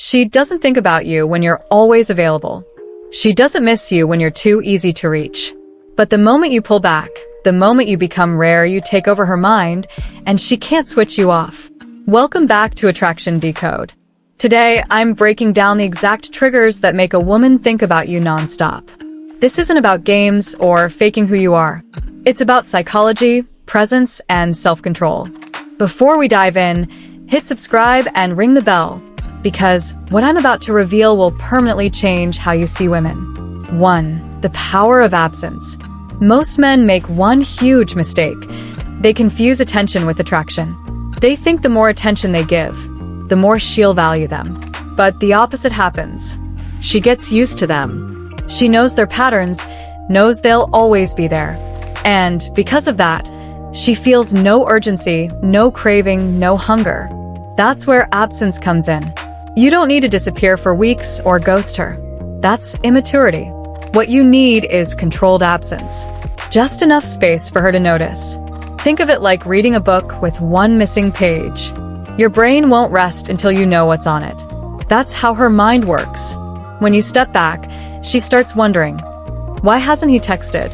She doesn't think about you when you're always available. She doesn't miss you when you're too easy to reach. But the moment you pull back, the moment you become rare, you take over her mind, and she can't switch you off. Welcome back to Attraction Decode. Today, I'm breaking down the exact triggers that make a woman think about you nonstop. This isn't about games or faking who you are. It's about psychology, presence, and self-control. Before we dive in, hit subscribe and ring the bell, because what I'm about to reveal will permanently change how you see women. 1. The power of absence. Most men make one huge mistake. They confuse attention with attraction. They think the more attention they give, the more she'll value them. But the opposite happens. She gets used to them. She knows their patterns, knows they'll always be there. And because of that, she feels no urgency, no craving, no hunger. That's where absence comes in. You don't need to disappear for weeks or ghost her. That's immaturity. What you need is controlled absence. Just enough space for her to notice. Think of it like reading a book with one missing page. Your brain won't rest until you know what's on it. That's how her mind works. When you step back, she starts wondering, why hasn't he texted?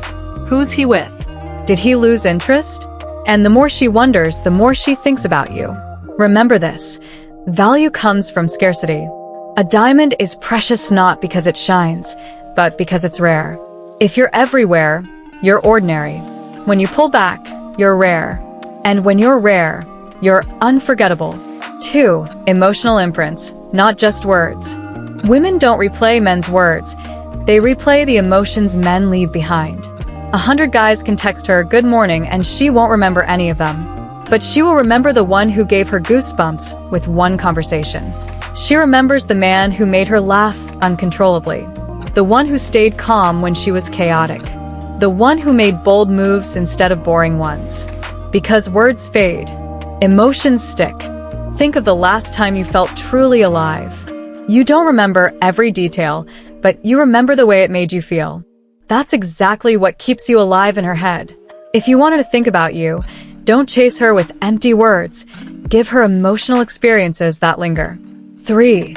Who's he with? Did he lose interest? And the more she wonders, the more she thinks about you. Remember this. Value comes from scarcity. A diamond is precious not because it shines, but because it's rare. If you're everywhere, you're ordinary. When you pull back, you're rare. And when you're rare, you're unforgettable. 2. Emotional imprints, not just words. Women don't replay men's words. They replay the emotions men leave behind. 100 guys can text her good morning and she won't remember any of them. But she will remember the one who gave her goosebumps with one conversation. She remembers the man who made her laugh uncontrollably. The one who stayed calm when she was chaotic. The one who made bold moves instead of boring ones. Because words fade, emotions stick. Think of the last time you felt truly alive. You don't remember every detail, but you remember the way it made you feel. That's exactly what keeps you alive in her head. If you want her to think about you, don't chase her with empty words. Give her emotional experiences that linger. 3.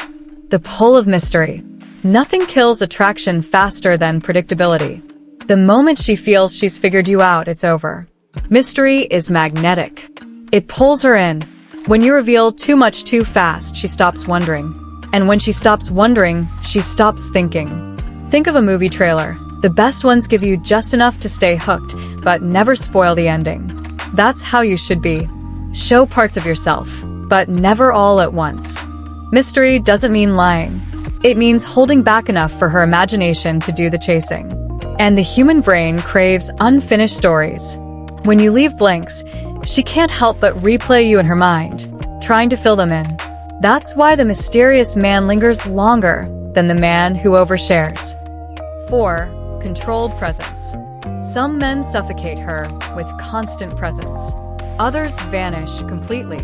The pull of mystery. Nothing kills attraction faster than predictability. The moment she feels she's figured you out, it's over. Mystery is magnetic. It pulls her in. When you reveal too much too fast, she stops wondering. And when she stops wondering, she stops thinking. Think of a movie trailer. The best ones give you just enough to stay hooked, but never spoil the ending. That's how you should be. Show parts of yourself, but never all at once. Mystery doesn't mean lying. It means holding back enough for her imagination to do the chasing. And the human brain craves unfinished stories. When you leave blanks, she can't help but replay you in her mind, trying to fill them in. That's why the mysterious man lingers longer than the man who overshares. 4. Controlled presence. Some men suffocate her with constant presence. Others vanish completely.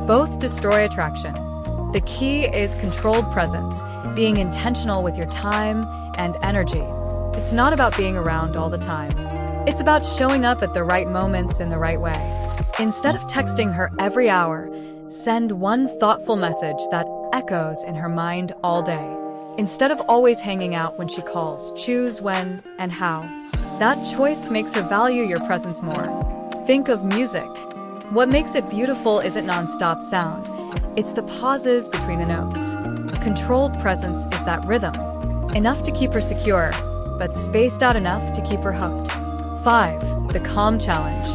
Both destroy attraction. The key is controlled presence, being intentional with your time and energy. It's not about being around all the time. It's about showing up at the right moments in the right way. Instead of texting her every hour, send one thoughtful message that echoes in her mind all day. Instead of always hanging out when she calls, choose when and how. That choice makes her value your presence more. Think of music. What makes it beautiful isn't non-stop sound. It's the pauses between the notes. Controlled presence is that rhythm. Enough to keep her secure, but spaced out enough to keep her hooked. 5. The calm challenge.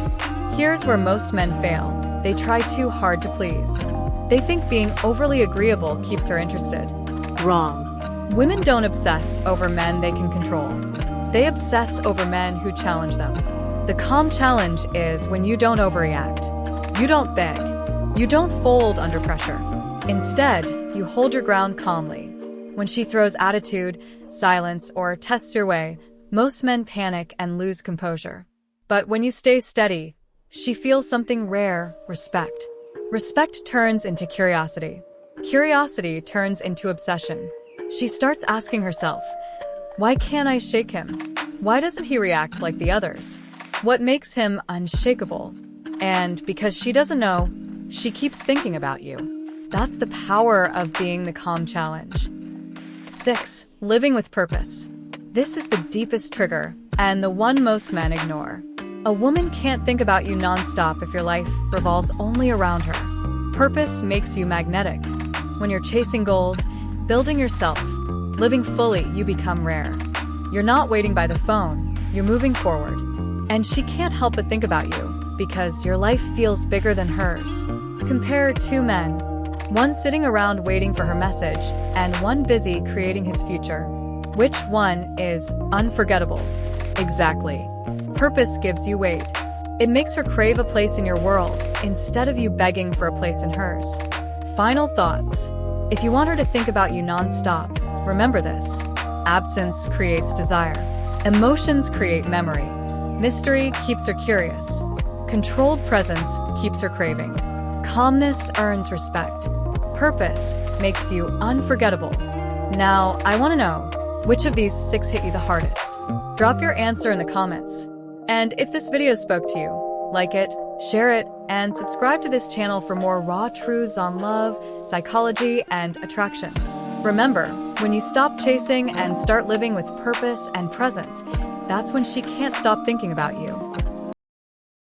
Here's where most men fail. They try too hard to please. They think being overly agreeable keeps her interested. Wrong. Women don't obsess over men they can control. They obsess over men who challenge them. The calm challenge is when you don't overreact. You don't beg. You don't fold under pressure. Instead, you hold your ground calmly. When she throws attitude, silence, or tests your way, most men panic and lose composure. But when you stay steady, she feels something rare: respect. Respect turns into curiosity. Curiosity turns into obsession. She starts asking herself, why can't I shake him? Why doesn't he react like the others? What makes him unshakable? And because she doesn't know, she keeps thinking about you. That's the power of being the calm challenge. 6. Living with purpose. This is the deepest trigger, and the one most men ignore. A woman can't think about you nonstop if your life revolves only around her. Purpose makes you magnetic. When you're chasing goals, building yourself, living fully, you become rare. You're not waiting by the phone, you're moving forward. And she can't help but think about you, because your life feels bigger than hers. Compare two men, one sitting around waiting for her message, and one busy creating his future. Which one is unforgettable? Exactly. Purpose gives you weight. It makes her crave a place in your world, instead of you begging for a place in hers. Final thoughts. If you want her to think about you non-stop, remember this. Absence creates desire. Emotions create memory. Mystery keeps her curious. Controlled presence keeps her craving. Calmness earns respect. Purpose makes you unforgettable. Now, I want to know, which of these 6 hit you the hardest? Drop your answer in the comments. And if this video spoke to you, like it, share it, and subscribe to this channel for more raw truths on love, psychology, and attraction. Remember, when you stop chasing and start living with purpose and presence, that's when she can't stop thinking about you.